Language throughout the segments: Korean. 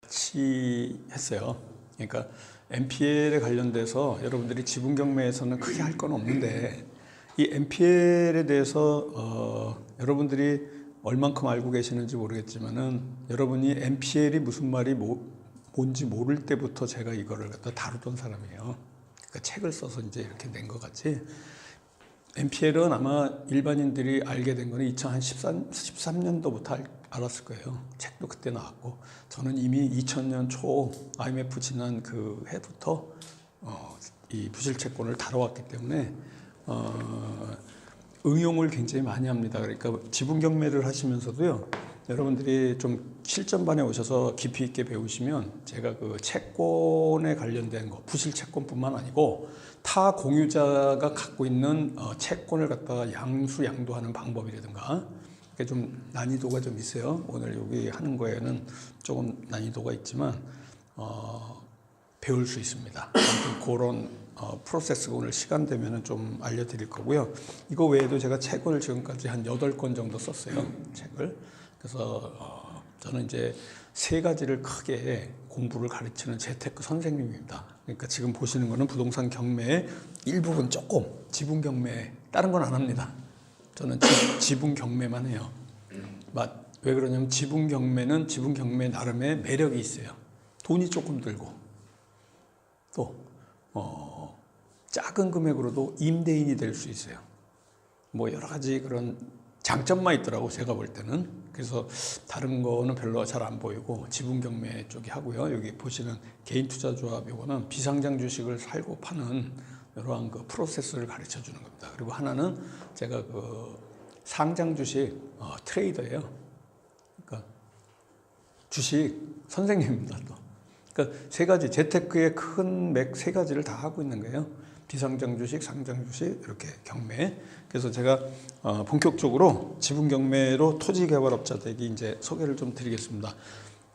같이 했어요. 그러니까 NPL에 관련돼서 여러분들이 지분 경매에서는 크게 할 건 없는데 이 NPL에 대해서 여러분들이 얼만큼 알고 계시는지 모르겠지만은 여러분이 NPL이 무슨 말이 뭔지 모를 때부터 제가 이거를 갖다 다루던 사람이에요. 그러니까 책을 써서 이제 이렇게 낸 것 같지. NPL은 아마 일반인들이 알게 된 거는 2013년도부터 알았을 거예요. 책도 그때 나왔고, 저는 이미 2000년 초 IMF 지난 그 해부터 이 부실채권을 다뤄왔기 때문에 응용을 굉장히 많이 합니다. 그러니까 지분 경매를 하시면서도요, 여러분들이 좀 실전반에 오셔서 깊이 있게 배우시면 제가 그 채권에 관련된 거, 부실채권뿐만 아니고 타 공유자가 갖고 있는 채권을 갖다가 양수양도하는 방법이라든가, 그게 좀 난이도가 좀 있어요. 오늘 여기 하는 거에는 조금 난이도가 있지만 배울 수 있습니다. 아무튼 그런 프로세스가 오늘 시간 되면은 좀 알려드릴 거고요. 이거 외에도 제가 책을 지금까지 한 8권 정도 썼어요. 책을. 그래서 저는 이제 3가지를 크게 공부를 가르치는 재테크 선생님입니다. 그러니까 지금 보시는 거는 부동산 경매의 일부분 조금, 지분 경매, 다른 건 안 합니다. 저는 지분 경매만 해요. 왜 그러냐면 지분 경매는 지분 경매 나름의 매력이 있어요. 돈이 조금 들고 또 작은 금액으로도 임대인이 될 수 있어요. 뭐 여러 가지 그런 장점만 있더라고, 제가 볼 때는. 그래서 다른 거는 별로 잘 안 보이고 지분 경매 쪽이 하고요. 여기 보시는 개인 투자 조합, 요거는 비상장 주식을 살고 파는 이러한 그 프로세스를 가르쳐 주는 겁니다. 그리고 하나는 제가 그 상장 주식 트레이더예요. 그러니까 주식 선생님입니다. 또. 그러니까 3가지, 재테크의 큰 맥 3가지를 다 하고 있는 거예요. 비상장 주식, 상장 주식, 이렇게 경매. 그래서 제가 본격적으로 지분 경매로 토지 개발업자 되기 이제 소개를 좀 드리겠습니다.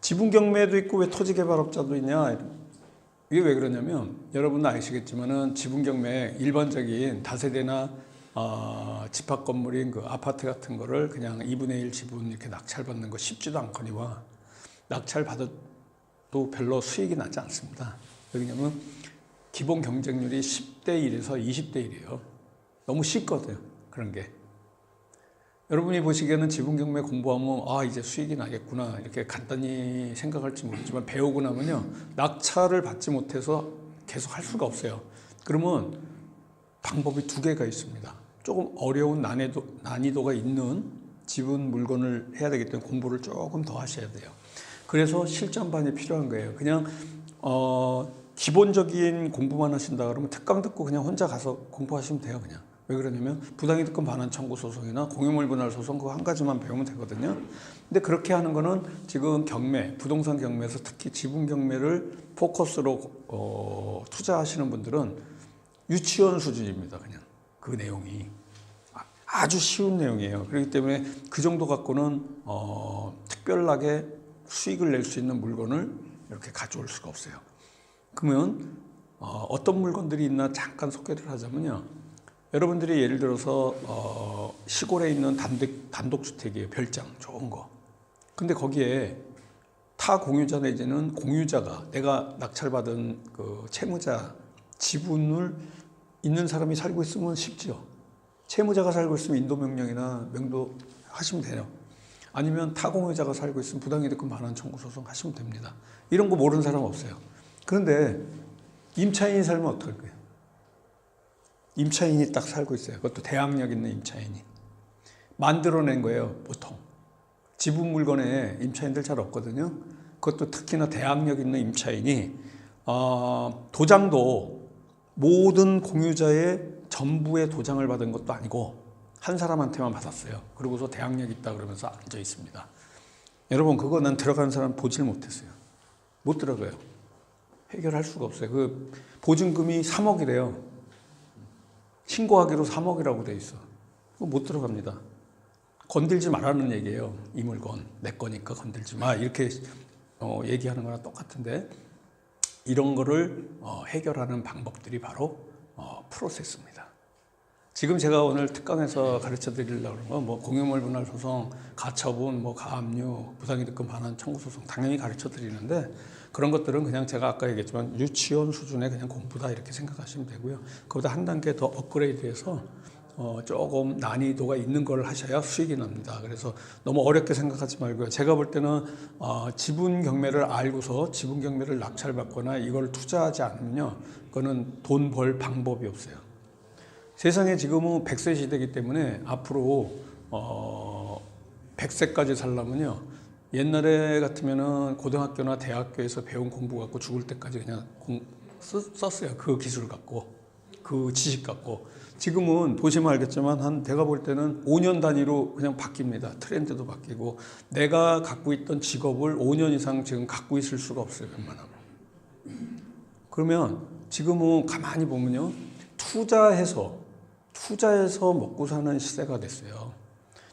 지분 경매도 있고 왜 토지 개발업자도 있냐? 이게 왜 그러냐면 여러분도 아시겠지만은 지분 경매 일반적인 다세대나 집합 건물인 그 아파트 같은 거를 그냥 2분의 1 지분 이렇게 낙찰받는 거 쉽지도 않거니와 낙찰 받아도 별로 수익이 나지 않습니다. 왜냐면 기본 경쟁률이 10대 1에서 20대 1이에요. 너무 쉽거든요, 그런 게. 여러분이 보시기에는 지분 경매 공부하면 이제 수익이 나겠구나 이렇게 간단히 생각할지 모르지만 배우고 나면요, 낙찰을 받지 못해서 계속 할 수가 없어요. 그러면 방법이 2개가 있습니다. 조금 어려운 난이도가 있는 지분 물건을 해야 되기 때문에 공부를 조금 더 하셔야 돼요. 그래서 실전반이 필요한 거예요. 그냥 기본적인 공부만 하신다 그러면 특강 듣고 그냥 혼자 가서 공부하시면 돼요. 그냥. 왜 그러냐면 부당이득금 반환 청구 소송이나 공유물 분할 소송 그거 한 가지만 배우면 되거든요. 근데 그렇게 하는 거는 지금 경매, 부동산 경매에서 특히 지분 경매를 포커스로 투자하시는 분들은 유치원 수준입니다. 그냥 그 내용이 아주 쉬운 내용이에요. 그렇기 때문에 그 정도 갖고는 특별하게 수익을 낼 수 있는 물건을 이렇게 가져올 수가 없어요. 그러면 어떤 물건들이 있나 잠깐 소개를 하자면요, 여러분들이 예를 들어서 시골에 있는 단독주택이에요. 별장 좋은 거. 근데 거기에 타 공유자 내지는 공유자가, 내가 낙찰받은 그 채무자 지분을 있는 사람이 살고 있으면 쉽죠. 채무자가 살고 있으면 인도명령이나 명도하시면 돼요. 아니면 타공유자가 살고 있으면 부당이득금 반환 청구 소송 하시면 됩니다. 이런 거 모르는 사람 없어요. 그런데 임차인이 살면 어떡할 거예요? 임차인이 딱 살고 있어요. 그것도 대항력 있는 임차인이. 만들어낸 거예요, 보통. 지분 물건에 임차인들 잘 없거든요. 그것도 특히나 대항력 있는 임차인이 도장도 모든 공유자의 전부의 도장을 받은 것도 아니고 한 사람한테만 받았어요. 그러고서 대항력 있다 그러면서 앉아 있습니다. 여러분, 그거 난 들어가는 사람 보질 못했어요. 못 들어가요. 해결할 수가 없어요. 그 보증금이 3억이래요. 신고하기로 3억이라고 돼 있어. 그거 못 들어갑니다. 건들지 말라는 얘기예요. 이 물건 내 거니까 건들지 마, 이렇게 얘기하는 거랑 똑같은데, 이런 거를 해결하는 방법들이 바로 프로세스입니다. 지금 제가 오늘 특강에서 가르쳐 드리려고 그런 건 뭐 공유물 분할 소송, 가처분, 뭐 가압류, 부당이득금 반환 청구 소송 당연히 가르쳐 드리는데 그런 것들은 그냥 제가 아까 얘기했지만 유치원 수준의 그냥 공부다 이렇게 생각하시면 되고요. 그보다 한 단계 더 업그레이드해서 조금 난이도가 있는 걸 하셔야 수익이 납니다. 그래서 너무 어렵게 생각하지 말고요. 제가 볼 때는 지분 경매를 알고서 지분 경매를 낙찰받거나 이걸 투자하지 않으면요, 그거는 돈 벌 방법이 없어요. 세상에 지금은 100세 시대이기 때문에 앞으로 100세까지 살려면요, 옛날에 같으면은 고등학교나 대학교에서 배운 공부 갖고 죽을 때까지 그냥 썼어요. 그 기술 갖고, 그 지식 갖고. 지금은 보시면 알겠지만 제가 볼 때는 5년 단위로 그냥 바뀝니다. 트렌드도 바뀌고 내가 갖고 있던 직업을 5년 이상 지금 갖고 있을 수가 없어요. 웬만하면. 그러면 지금은 가만히 보면요, 투자해서 먹고 사는 시대가 됐어요.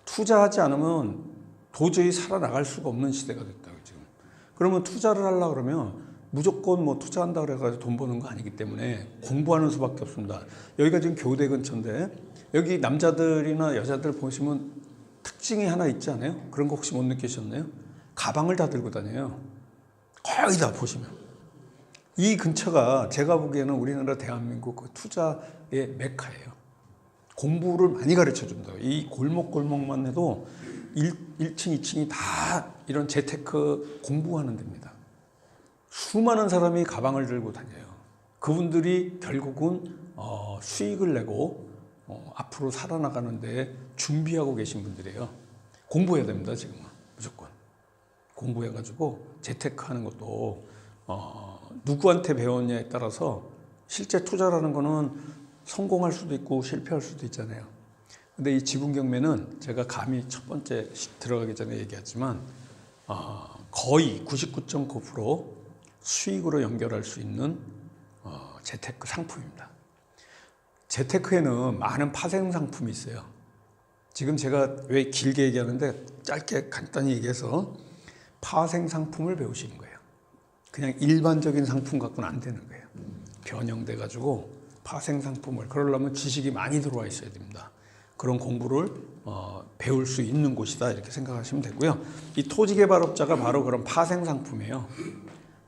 투자하지 않으면 도저히 살아나갈 수가 없는 시대가 됐다고 지금. 그러면 투자를 하려고 그러면 무조건 뭐 투자한다 그래가지고 돈 버는 거 아니기 때문에 공부하는 수밖에 없습니다. 여기가 지금 교대 근처인데 여기 남자들이나 여자들 보시면 특징이 하나 있지 않아요? 그런 거 혹시 못 느끼셨나요? 가방을 다 들고 다녀요. 거의 다 보시면. 이 근처가 제가 보기에는 우리나라 대한민국 그 투자의 메카예요. 공부를 많이 가르쳐 준다고. 이 골목골목만 해도 1층, 2층이 다 이런 재테크 공부하는 데입니다. 수많은 사람이 가방을 들고 다녀요. 그분들이 결국은 수익을 내고 앞으로 살아나가는 데 준비하고 계신 분들이에요. 공부해야 됩니다. 지금은 무조건 공부해가지고 재테크하는 것도 누구한테 배웠냐에 따라서 실제 투자라는 거는 성공할 수도 있고 실패할 수도 있잖아요. 근데 이 지분 경매는 제가 감히 첫 번째 들어가기 전에 얘기했지만 거의 99.9% 수익으로 연결할 수 있는 재테크 상품입니다. 재테크에는 많은 파생 상품이 있어요. 지금 제가 왜 길게 얘기하는데 짧게 간단히 얘기해서 파생 상품을 배우시는 거예요. 그냥 일반적인 상품 갖고는 안 되는 거예요. 변형돼 가지고 파생 상품을, 그러려면 지식이 많이 들어와 있어야 됩니다. 그런 공부를 배울 수 있는 곳이다 이렇게 생각하시면 되고요. 이 토지개발업자가 바로 그런 파생 상품이에요.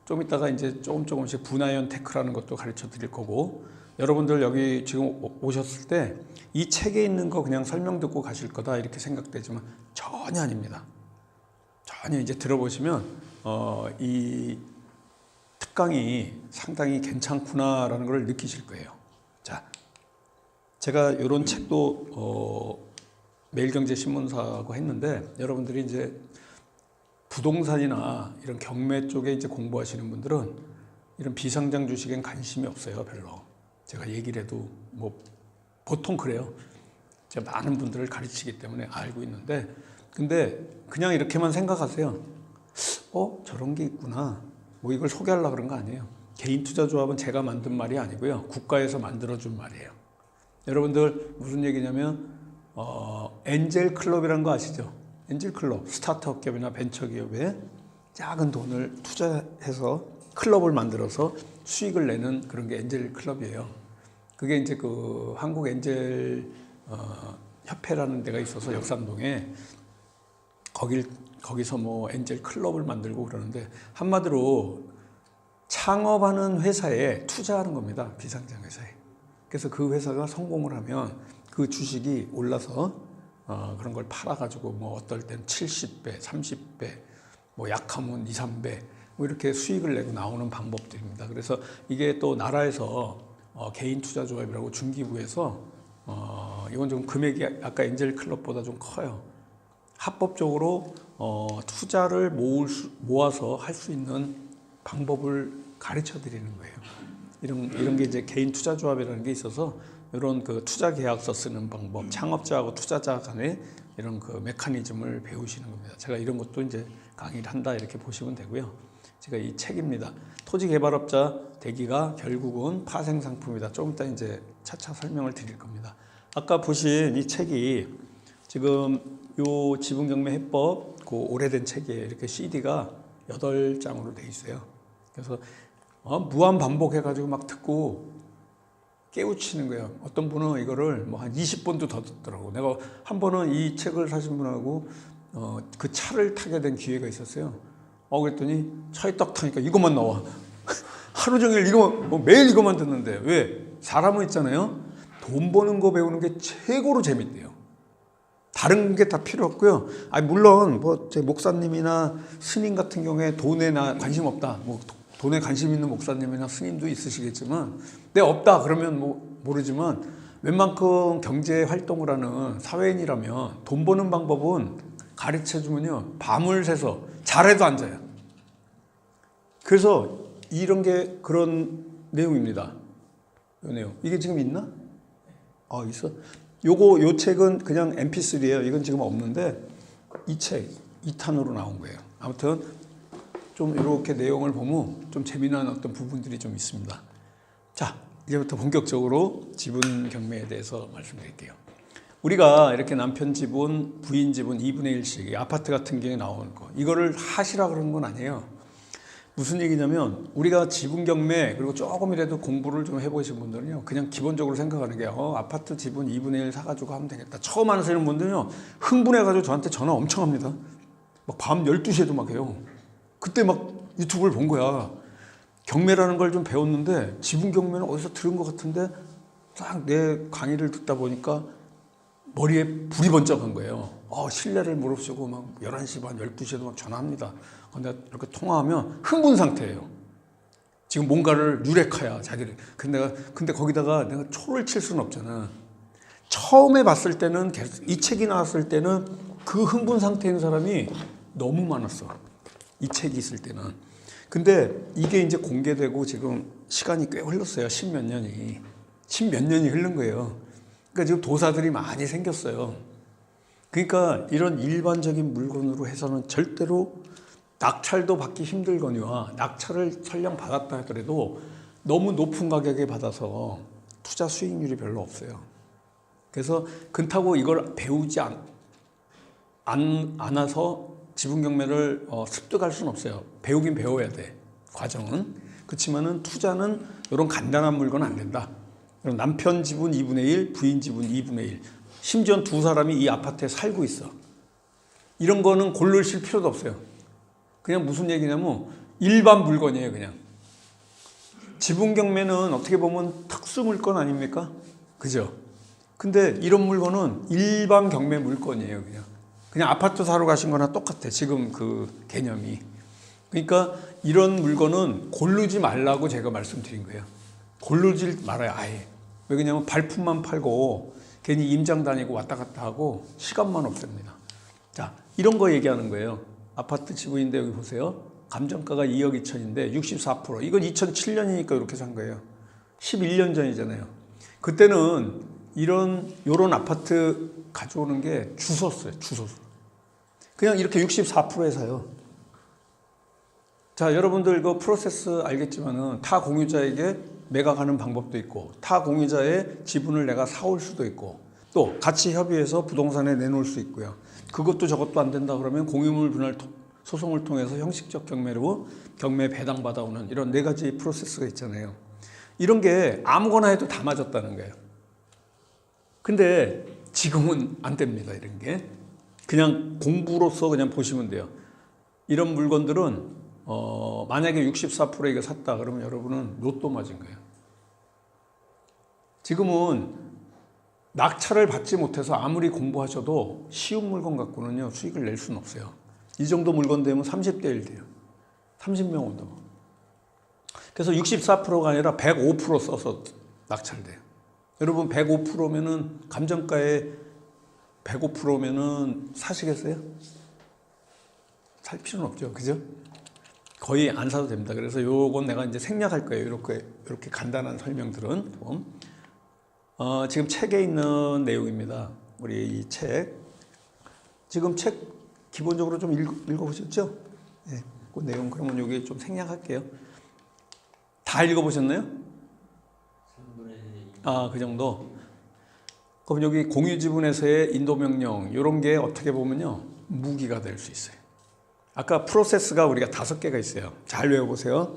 좀 이따가 이제 조금씩 분하연 테크라는 것도 가르쳐 드릴 거고, 여러분들 여기 지금 오셨을 때 이 책에 있는 거 그냥 설명 듣고 가실 거다 이렇게 생각되지만 전혀 아닙니다. 전혀 이제 들어보시면 이 특강이 상당히 괜찮구나라는 걸 느끼실 거예요. 자, 제가 이런 책도 매일경제신문사하고 했는데 여러분들이 이제 부동산이나 이런 경매 쪽에 이제 공부하시는 분들은 이런 비상장 주식엔 관심이 없어요, 별로. 제가 얘기를 해도 뭐 보통 그래요. 제가 많은 분들을 가르치기 때문에 알고 있는데, 근데 그냥 이렇게만 생각하세요. 저런 게 있구나. 뭐 이걸 소개하려고 그런 거 아니에요. 개인투자조합은 제가 만든 말이 아니고요, 국가에서 만들어준 말이에요. 여러분들 무슨 얘기냐면 엔젤 클럽이라는 거 아시죠? 엔젤 클럽, 스타트업 기업이나 벤처 기업에 작은 돈을 투자해서 클럽을 만들어서 수익을 내는 그런 게 엔젤 클럽이에요. 그게 이제 그 한국 엔젤 협회라는 데가 있어서 역삼동에 거기서 뭐 엔젤 클럽을 만들고 그러는데, 한마디로 창업하는 회사에 투자하는 겁니다. 비상장 회사에. 그래서 그 회사가 성공을 하면 그 주식이 올라서 그런 걸 팔아가지고 뭐 어떨 땐 70배, 30배, 뭐 약하면 2, 3배 뭐 이렇게 수익을 내고 나오는 방법들입니다. 그래서 이게 또 나라에서 개인 투자 조합이라고 중기부에서 이건 좀 금액이 아까 엔젤 클럽보다 좀 커요. 합법적으로 투자를 모아서 할 수 있는 방법을 가르쳐 드리는 거예요. 이런 게 이제 개인 투자 조합이라는 게 있어서 이런 그 투자 계약서 쓰는 방법, 창업자하고 투자자 간의 이런 그 메커니즘을 배우시는 겁니다. 제가 이런 것도 이제 강의를 한다 이렇게 보시면 되고요. 제가 이 책입니다. 토지개발업자 되기가 결국은 파생 상품이다. 조금 이따 이제 차차 설명을 드릴 겁니다. 아까 보신 이 책이 지금 요 지분경매 해법 그 오래된 책이에요. 이렇게 CD가 8장으로 돼 있어요. 그래서 무한 반복해가지고 막 듣고 깨우치는 거예요. 어떤 분은 이거를 뭐 한 20번도 더 듣더라고. 내가 한 번은 이 책을 사신 분하고 그 차를 타게 된 기회가 있었어요. 그랬더니 차에 딱 타니까 이것만 나와. 하루 종일 이거 뭐 매일 이것만 듣는데 왜? 사람은 있잖아요. 돈 버는 거 배우는 게 최고로 재밌대요. 다른 게 다 필요 없고요. 물론 뭐 제 목사님이나 스님 같은 경우에 돈에 나 관심 없다. 뭐 돈에 관심 있는 목사님이나 스님도 있으시겠지만, 내 없다 그러면 뭐 모르지만 웬만큼 경제 활동을 하는 사회인이라면 돈 버는 방법은 가르쳐 주면요, 밤을 새서 잘해도 안 자요. 그래서 이런 게 그런 내용입니다. 이 내용. 이게 지금 있나? 있어. 요 책은 그냥 MP3예요. 이건 지금 없는데 이 책 2탄으로 나온 거예요. 아무튼 좀 이렇게 내용을 보면 좀 재미난 어떤 부분들이 좀 있습니다. 자, 이제부터 본격적으로 지분 경매에 대해서 말씀드릴게요. 우리가 이렇게 남편 지분, 부인 지분 2분의 1씩 아파트 같은 경우에 나오는 거, 이거를 하시라 그러는 건 아니에요. 무슨 얘기냐면, 우리가 지분 경매 그리고 조금이라도 공부를 좀 해보신 분들은요, 그냥 기본적으로 생각하는 게 아파트 지분 2분의 1 사가지고 하면 되겠다. 처음 하시는 분들은요, 흥분해가지고 저한테 전화 엄청 합니다. 막 밤 12시에도 막 해요. 그때 막 유튜브를 본 거야. 경매라는 걸 좀 배웠는데, 지분 경매는 어디서 들은 것 같은데 딱 내 강의를 듣다 보니까 머리에 불이 번쩍한 거예요. 신뢰를 무릅쓰고 막 11시 반 12시에도 막 전화합니다. 근데 이렇게 통화하면 흥분 상태예요. 지금 뭔가를 유레카야 자기를. 근데 거기다가 내가 초를 칠 수는 없잖아. 처음에 봤을 때는 계속, 이 책이 나왔을 때는 그 흥분 상태인 사람이 너무 많았어. 이 책이 있을 때는. 근데 이게 이제 공개되고 지금 시간이 꽤 흘렀어요. 십몇 년이 흐른 거예요. 그러니까 지금 도사들이 많이 생겼어요. 그러니까 이런 일반적인 물건으로 해서는 절대로 낙찰도 받기 힘들거니와, 낙찰을 설령 받았다 하더라도 너무 높은 가격에 받아서 투자 수익률이 별로 없어요. 그래서 그렇다고 이걸 배우지 않아서 지분 경매를 습득할 수는 없어요. 배우긴 배워야 돼, 과정은. 그렇지만은 투자는 이런 간단한 물건은 안 된다. 남편 지분 2분의 1, 부인 지분 2분의 1. 심지어 두 사람이 이 아파트에 살고 있어. 이런 거는 고르실 필요도 없어요. 그냥 무슨 얘기냐면 일반 물건이에요, 그냥. 지분 경매는 어떻게 보면 특수 물건 아닙니까? 그죠? 근데 이런 물건은 일반 경매 물건이에요, 그냥 아파트 사러 가신 거나 똑같아, 지금 그 개념이. 그러니까 이런 물건은 고르지 말라고 제가 말씀드린 거예요. 고르지 말아요, 아예. 왜냐면 발품만 팔고 괜히 임장 다니고 왔다 갔다 하고 시간만 없습니다. 자, 이런 거 얘기하는 거예요. 아파트 지분인데 여기 보세요. 감정가가 2억 2천인데 64%. 이건 2007년이니까 이렇게 산 거예요. 11년 전이잖아요. 그때는 요런 아파트 가져오는 게 주웠어요. 그냥 이렇게 64%에 사요. 자, 여러분들 그 프로세스 알겠지만은 타 공유자에게 매각하는 방법도 있고, 타 공유자의 지분을 내가 사올 수도 있고, 또 같이 협의해서 부동산에 내놓을 수 있고요. 그것도 저것도 안 된다 그러면 공유물 분할 소송을 통해서 형식적 경매로 경매 배당받아오는 이런 4가지 프로세스가 있잖아요. 이런 게 아무거나 해도 다 맞았다는 거예요. 근데 지금은 안 됩니다, 이런 게. 그냥 공부로서 그냥 보시면 돼요. 이런 물건들은 만약에 64% 이거 샀다 그러면 여러분은 로또 맞은 거예요. 지금은 낙찰을 받지 못해서 아무리 공부하셔도 쉬운 물건 갖고는요, 수익을 낼 수는 없어요. 이 정도 물건 되면 30대 1 돼요. 30명 온다고. 그래서 64%가 아니라 105% 써서 낙찰돼요. 여러분 105%면은 감정가에 105%면은 사시겠어요? 살 필요는 없죠, 그죠? 거의 안 사도 됩니다. 그래서 요건 내가 이제 생략할 거예요. 이렇게 간단한 설명들은. 지금 책에 있는 내용입니다. 우리 이 책. 지금 책 기본적으로 좀 읽어보셨죠? 네, 그 내용 그러면 여기 좀 생략할게요. 다 읽어보셨나요? 그 정도. 그럼 여기 공유지분에서의 인도명령 이런 게 어떻게 보면요, 무기가 될 수 있어요. 아까 프로세스가 우리가 5개가 있어요. 잘 외워보세요.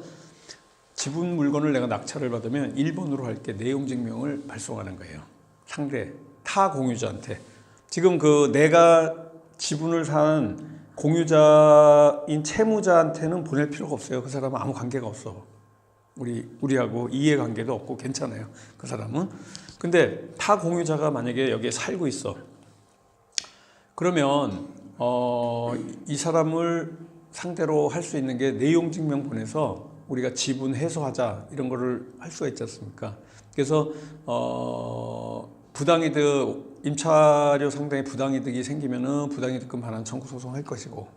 지분 물건을 내가 낙찰을 받으면 1번으로 할 게 내용 증명을 발송하는 거예요. 상대 타 공유자한테. 지금 그 내가 지분을 산 공유자인 채무자한테는 보낼 필요가 없어요. 그 사람은 아무 관계가 없어. 우리하고 이해관계도 없고 괜찮아요. 그 사람은. 근데 타 공유자가 만약에 여기에 살고 있어. 그러면 이 사람을 상대로 할 수 있는 게 내용 증명 보내서 우리가 지분 해소하자 이런 거를 할 수가 있지 않습니까? 그래서 부당이득 임차료 상당히 부당이득이 생기면은 부당이득금 반환 청구 소송할 것이고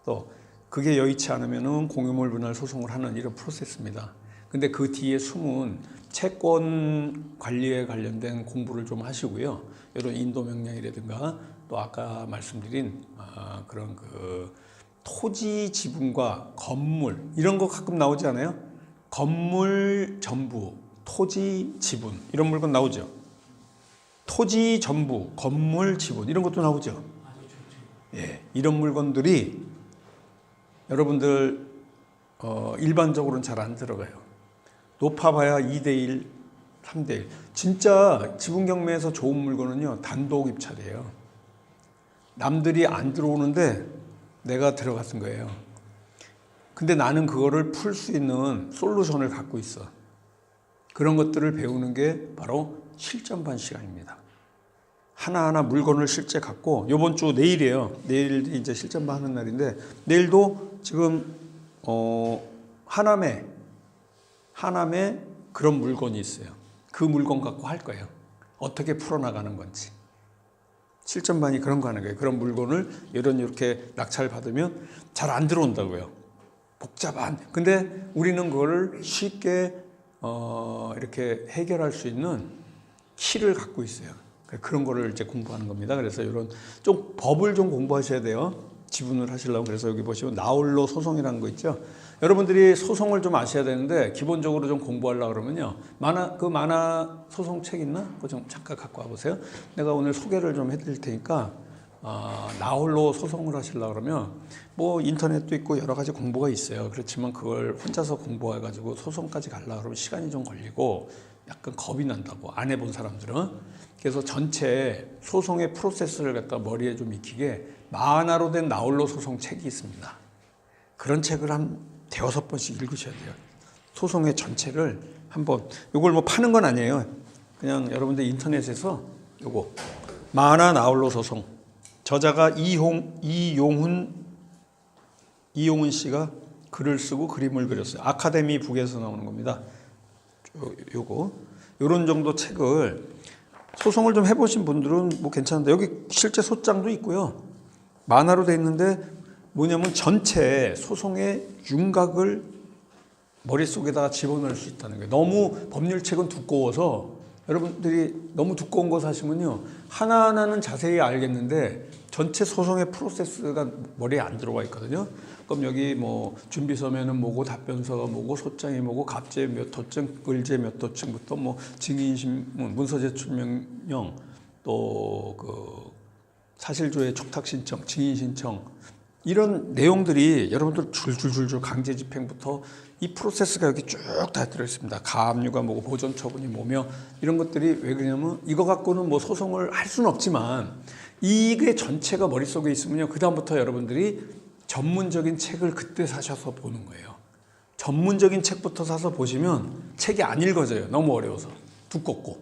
또 그게 여의치 않으면은 공유물 분할 소송을 하는 이런 프로세스입니다. 근데 그 뒤에 숨은 채권 관리에 관련된 공부를 좀 하시고요. 이런 인도 명령이라든가 또 아까 말씀드린 그런 그 토지 지분과 건물 이런 거 가끔 나오지 않아요? 건물 전부, 토지 지분 이런 물건 나오죠. 토지 전부, 건물 지분 이런 것도 나오죠. 예, 이런 물건들이 여러분들 일반적으로는 잘 안 들어가요. 높아봐야 2대1, 3대1. 진짜 지분 경매에서 좋은 물건은요 단독 입찰이에요. 남들이 안 들어오는데 내가 들어갔은 거예요. 근데 나는 그거를 풀 수 있는 솔루션을 갖고 있어. 그런 것들을 배우는 게 바로 실전반 시간입니다. 하나하나 물건을 실제 갖고 이번 주 내일이에요. 내일이 이제 실전반 하는 날인데 내일도 지금 하남에 그런 물건이 있어요. 그 물건 갖고 할 거예요. 어떻게 풀어나가는 건지. 실전반이 그런 거 하는 거예요. 그런 물건을 이렇게 낙찰 받으면 잘 안 들어온다고요. 복잡한. 근데 우리는 그거를 쉽게 이렇게 해결할 수 있는 키를 갖고 있어요. 그런 거를 이제 공부하는 겁니다. 그래서 이런 좀 법을 좀 공부하셔야 돼요. 지분을 하시려고. 그래서 여기 보시면 나홀로 소송이라는 거 있죠. 여러분들이 소송을 좀 아셔야 되는데 기본적으로 좀 공부하려고 그러면요. 만화 소송 책 있나? 그거 좀 잠깐 갖고 와보세요. 내가 오늘 소개를 좀 해드릴 테니까 나홀로 소송을 하시려고 그러면 뭐 인터넷도 있고 여러 가지 공부가 있어요. 그렇지만 그걸 혼자서 공부해가지고 소송까지 가려고 그러면 시간이 좀 걸리고 약간 겁이 난다고 안 해본 사람들은. 그래서 전체 소송의 프로세스를 갖다 머리에 좀 익히게 만화로 된 나홀로 소송 책이 있습니다. 그런 책을 한 대여섯 번씩 읽으셔야 돼요. 소송의 전체를 한번. 이걸 뭐 파는 건 아니에요. 그냥 여러분들 인터넷에서 요거 만화 나홀로 소송 저자가 이용훈 씨가 글을 쓰고 그림을 그렸어요. 아카데미 북에서 나오는 겁니다. 요런 정도 책을 소송을 좀 해보신 분들은 뭐 괜찮은데 여기 실제 소장도 있고요. 만화로 돼 있는데 뭐냐면 전체 소송의 윤곽을 머릿속에다가 집어넣을 수 있다는 거예요. 너무 법률책은 두꺼워서 여러분들이 너무 두꺼운 거 사시면요. 하나하나는 자세히 알겠는데 전체 소송의 프로세스가 머리에 안 들어가 있거든요. 그럼 여기 뭐 준비서면은 뭐고 답변서가 뭐고 소장이 뭐고 갑제 몇 호증, 을제 몇 호증부터 뭐 증인신문, 문서제출명령 또 그 사실조회 촉탁신청, 증인신청 이런 내용들이 여러분들 줄줄줄줄 강제집행부터 이 프로세스가 여기 쭉 다 들어있습니다. 가압류가 뭐고 보존처분이 뭐며 이런 것들이 왜 그러냐면 이거 갖고는 뭐 소송을 할 수는 없지만 이게 전체가 머릿속에 있으면요. 그 다음부터 여러분들이 전문적인 책을 그때 사셔서 보는 거예요. 전문적인 책부터 사서 보시면 책이 안 읽어져요. 너무 어려워서. 두껍고.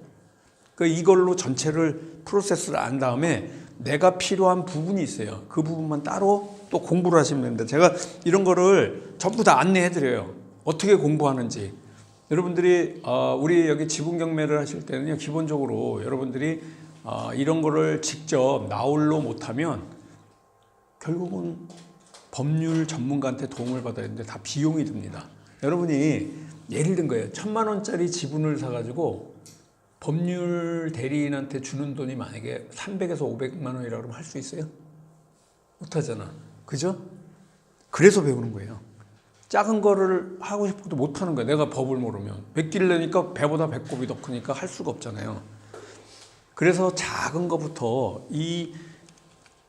그러니까 이걸로 전체를 프로세스를 안 다음에 내가 필요한 부분이 있어요. 그 부분만 따로 또 공부를 하시면 됩니다. 제가 이런 거를 전부 다 안내해 드려요. 어떻게 공부하는지. 여러분들이 우리 여기 지분 경매를 하실 때는요. 기본적으로 여러분들이 이런 거를 직접 나홀로 못하면 결국은 법률 전문가한테 도움을 받아야 되는데 다 비용이 듭니다. 여러분이 예를 든 거예요. 1,000만 원짜리 지분을 사가지고 법률 대리인한테 주는 돈이 만약에 300에서 500만 원이라고 그러면 할 수 있어요? 못하잖아. 그죠? 그래서 배우는 거예요. 작은 거를 하고 싶어도 못하는 거예요. 내가 법을 모르면. 100기를 내니까 배보다 배꼽이 더 크니까 할 수가 없잖아요. 그래서 작은 거부터 이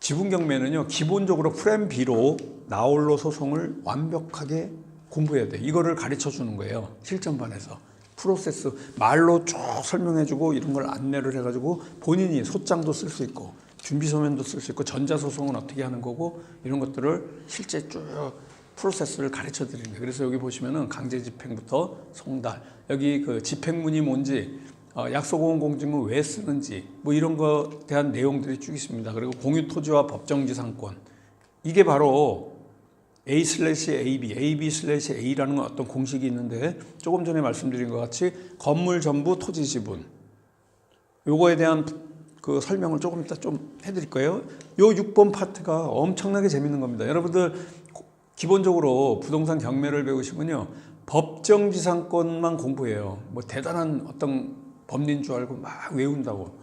지분 경매는요. 기본적으로 프렘 B로 나홀로 소송을 완벽하게 공부해야 돼. 이거를 가르쳐 주는 거예요. 실전반에서. 프로세스 말로 쭉 설명해주고 이런 걸 안내를 해가지고 본인이 소장도 쓸 수 있고 준비서면도 쓸 수 있고 전자소송은 어떻게 하는 거고 이런 것들을 실제 쭉 프로세스를 가르쳐 드리는 거예요. 그래서 여기 보시면은 강제집행부터 송달, 여기 그 집행문이 뭔지, 약소공공지문 왜 쓰는지 뭐 이런 거에 대한 내용들이 쭉 있습니다. 그리고 공유토지와 법정지상권, 이게 바로 A/AB, AB/A라는 건 어떤 공식이 있는데 조금 전에 말씀드린 것 같이 건물 전부 토지 지분, 요거에 대한 그 설명을 조금 이따 좀 해드릴 거예요. 요 6번 파트가 엄청나게 재밌는 겁니다. 여러분들 기본적으로 부동산 경매를 배우시면요, 법정지상권만 공부해요. 뭐 대단한 어떤 법리인 줄 알고 막 외운다고.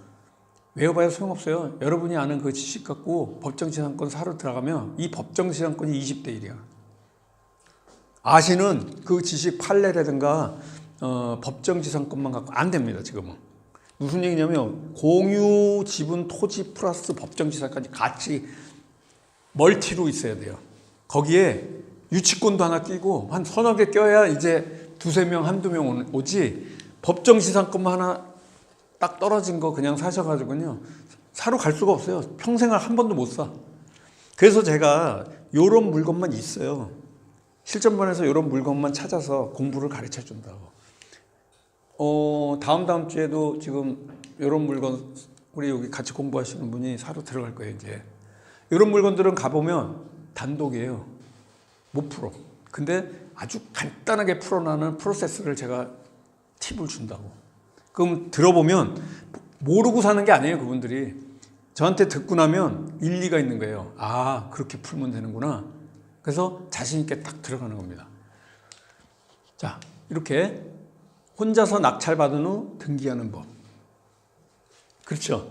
외워봐야 소용없어요. 여러분이 아는 그 지식 갖고 법정지상권 사러 들어가면 이 법정지상권이 20대 1이야. 아시는 그 지식 판례라든가 법정지상권만 갖고 안 됩니다. 지금은. 무슨 얘기냐면 공유 지분 토지 플러스 법정지상까지 같이 멀티로 있어야 돼요. 거기에 유치권도 하나 끼고 한 서너 개 껴야 이제 두세 명, 한두 명 오지, 법정지상권만 하나 딱 떨어진 거 그냥 사셔가지고요, 사러 갈 수가 없어요. 평생을 한 번도 못 사. 그래서 제가 요런 물건만 있어요. 실전반에서 요런 물건만 찾아서 공부를 가르쳐 준다고. 다음 주에도 지금 요런 물건 우리 여기 같이 공부하시는 분이 사러 들어갈 거예요. 이제 요런 물건들은 가보면 단독이에요. 못 풀어. 근데 아주 간단하게 풀어나는 프로세스를 제가 팁을 준다고. 그럼 들어보면 모르고 사는 게 아니에요. 그분들이 저한테 듣고 나면 일리가 있는 거예요. 아, 그렇게 풀면 되는구나. 그래서 자신 있게 딱 들어가는 겁니다. 자, 이렇게 혼자서 낙찰받은 후 등기하는 법. 그렇죠?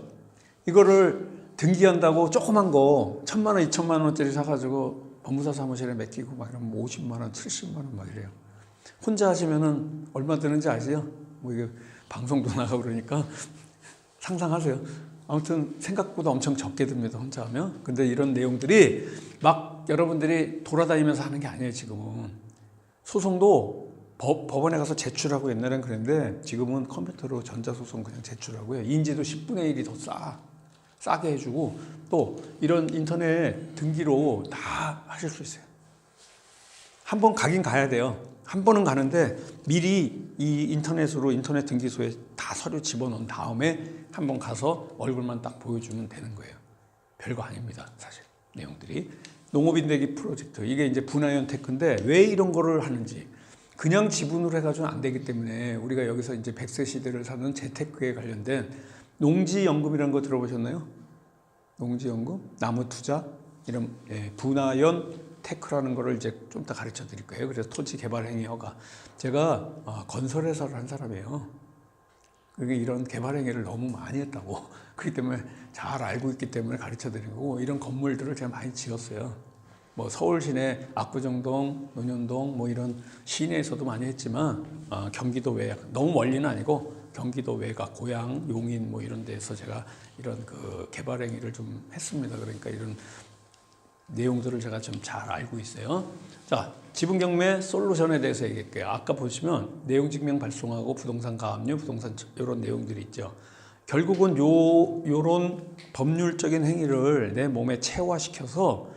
이거를 등기한다고 조그만 거 1,000만 원, 2,000만 원짜리 사가지고 법무사 사무실에 맡기고 막 이러면 50만 원, 70만 원 막 이래요. 혼자 하시면은 얼마 드는지 아세요? 뭐 이게 방송도 나가고 그러니까 상상하세요. 아무튼 생각보다 엄청 적게 듭니다. 혼자 하면. 근데 이런 내용들이 막 여러분들이 돌아다니면서 하는 게 아니에요. 지금은. 소송도 법원에 가서 제출하고, 옛날엔 그랬는데 지금은 컴퓨터로 전자소송 그냥 제출하고요. 인지도 10분의 1이 더 싸게 해주고, 또 이런 인터넷 등기로 다 하실 수 있어요. 한 번 가긴 가야 돼요. 한 번은 가는데 미리 이 인터넷으로 인터넷 등기소에 다 서류 집어넣은 다음에 한 번 가서 얼굴만 딱 보여주면 되는 거예요. 별거 아닙니다. 사실 내용들이. 농업인대기 프로젝트, 이게 이제 분화연 테크인데 왜 이런 거를 하는지, 그냥 지분으로 해가지고는 안 되기 때문에 우리가 여기서 이제 100세 시대를 사는 재테크에 관련된 농지연금이라는 거 들어보셨나요? 농지연금, 나무투자, 이런 분화연 테크라는 거를 이제 좀 더 가르쳐 드릴 거예요. 그래서 토지개발행위 허가. 제가 건설회사를 한 사람이에요. 그게 이런 개발행위를 너무 많이 했다고. 그렇기 때문에 잘 알고 있기 때문에 가르쳐 드린 거고, 이런 건물들을 제가 많이 지었어요. 뭐 서울 시내 압구정동, 논현동 뭐 이런 시내에서도 많이 했지만 경기도 외곽, 너무 멀리는 아니고 경기도 외곽, 고양, 용인 뭐 이런 데서 제가 이런 그 개발행위를 좀 했습니다. 그러니까 이런 내용들을 제가 좀 잘 알고 있어요. 자, 지분경매 솔루션에 대해서 얘기할게요. 아까 보시면 내용증명 발송하고 부동산 가압류, 부동산 이런 내용들이 있죠. 결국은 요런 법률적인 행위를 내 몸에 체화시켜서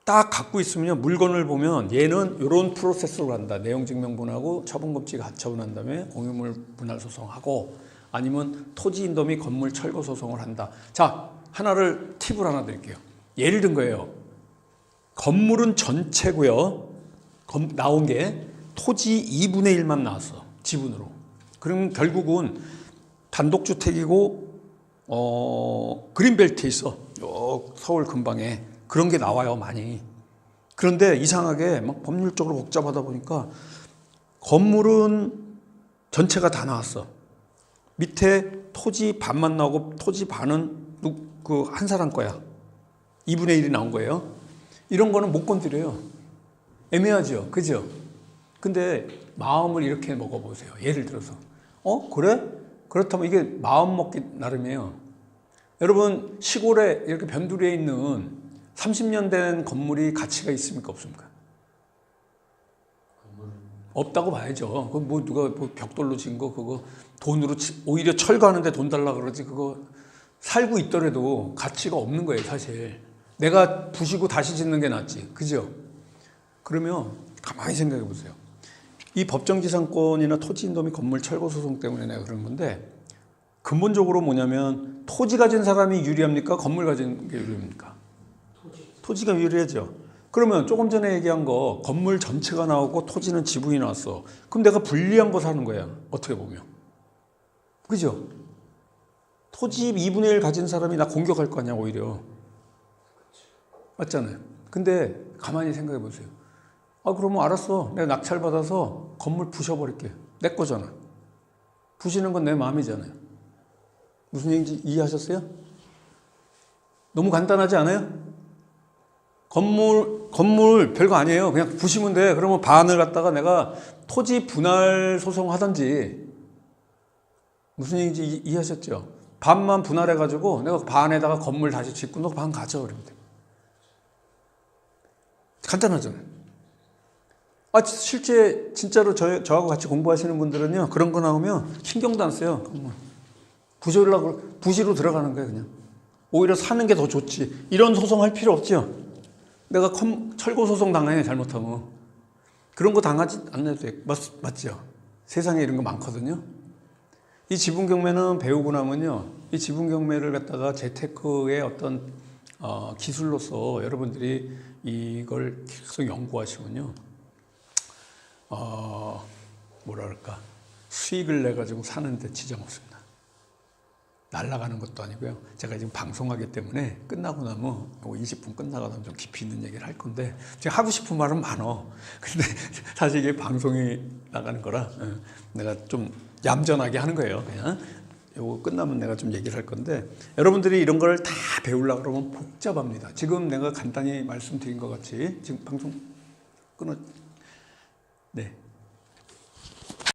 딱 갖고 있으면 물건을 보면 얘는 이런 프로세스로 간다. 내용증명분하고 처분금지 가처분한 다음에 공유물 분할 소송하고, 아니면 토지인도 및 건물 철거 소송을 한다. 자, 하나를 팁을 하나 드릴게요. 예를 든 거예요. 건물은 전체고요. 나온 게 토지 2분의 1만 나왔어. 지분으로. 그럼 결국은 단독주택이고 그린벨트에 있어. 서울 근방에. 그런 게 나와요, 많이. 그런데 이상하게 막 법률적으로 복잡하다 보니까 건물은 전체가 다 나왔어. 밑에 토지 반만 나오고 토지 반은 그 한 사람 거야. 2분의 1이 나온 거예요. 이런 거는 못 건드려요. 애매하죠, 그죠? 근데 마음을 이렇게 먹어보세요. 예를 들어서 그래? 그렇다면 이게 마음 먹기 나름이에요. 여러분, 시골에 이렇게 변두리에 있는 30년 된 건물이 가치가 있습니까, 없습니까? 없다고 봐야죠. 그 뭐 누가 뭐 벽돌로 진 거 그거 돈으로 오히려 철거하는데 돈 달라 그러지 그거 살고 있더라도 가치가 없는 거예요 사실. 내가 부시고 다시 짓는 게 낫지, 그죠? 그러면 가만히 생각해 보세요. 이 법정지상권이나 토지인도 및 건물 철거 소송 때문에 내가 그런 건데 근본적으로 뭐냐면 토지 가진 사람이 유리합니까? 건물 가진 게 유리합니까? 토지가 유리하죠. 그러면 조금 전에 얘기한 거 건물 전체가 나오고 토지는 지분이 나왔어. 그럼 내가 불리한 거 사는 거야. 어떻게 보면. 그죠? 토지 2분의 1 가진 사람이 나 공격할 거 아니야 오히려. 맞잖아요. 근데 가만히 생각해 보세요. 아 그러면 알았어. 내가 낙찰받아서 건물 부셔버릴게. 내 거잖아. 부시는 건 내 마음이잖아요. 무슨 얘기인지 이해하셨어요? 너무 간단하지 않아요? 건물 별거 아니에요. 그냥 부시면 돼. 그러면 반을 갖다가 내가 토지 분할 소송하든지. 무슨 얘기인지 이해하셨죠? 반만 분할해가지고 내가 반에다가 건물 다시 짓고 너 반 가져. 그러면 돼. 간단하잖아요. 아, 실제 진짜로 저하고 같이 공부하시는 분들은요, 그런 거 나오면 신경도 안 써요. 부시로 들어가는 거예요, 그냥. 오히려 사는 게 더 좋지. 이런 소송할 필요 없죠. 내가 철거 소송 당해, 잘못하면. 그런 거 당하지 않아도 돼. 맞죠? 세상에 이런 거 많거든요. 이 지분 경매는 배우고 나면요, 이 지분 경매를 갖다가 재테크의 어떤 기술로서 여러분들이 이걸 계속 연구하시면요, 뭐랄까, 수익을 내가지고 사는데 지장 없습니다. 날아가는 것도 아니고요. 제가 지금 방송하기 때문에 끝나고 나면 20분 끝나고 나면 좀 깊이 있는 얘기를 할 건데 제가 하고 싶은 말은 많어. 근데 사실 이게 방송이 나가는 거라 내가 좀 얌전하게 하는 거예요. 그냥 이거 끝나면 내가 좀 얘기를 할 건데 여러분들이 이런 걸 다 배우려고 그러면 복잡합니다. 지금 내가 간단히 말씀드린 것 같이 지금 방송 끊어. 네.